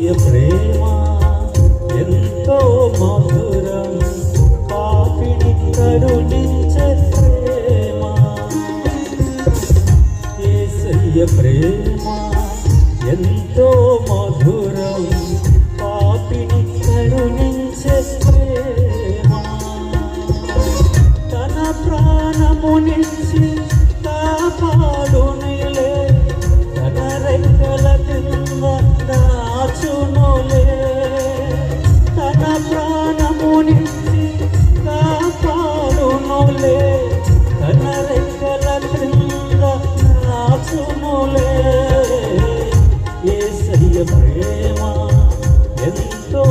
యేసయ్య ప్రేమ ఎంతో మధురం, పాపిని కరుణించే ప్రేమ. యేసయ్య ప్రేమ ఎంతో మధురం, పాపిని కరుణించే ప్రేమ. తన ప్రాణమునిచ్చి కాపాడునిలే, తన రెక్కల కింద దాచునులే. తన ప్రాణమునిచ్చి కాపాడునులే, తన రెక్కల కింద దాచునులే. యేసయ్య ప్రేమ ఎంతో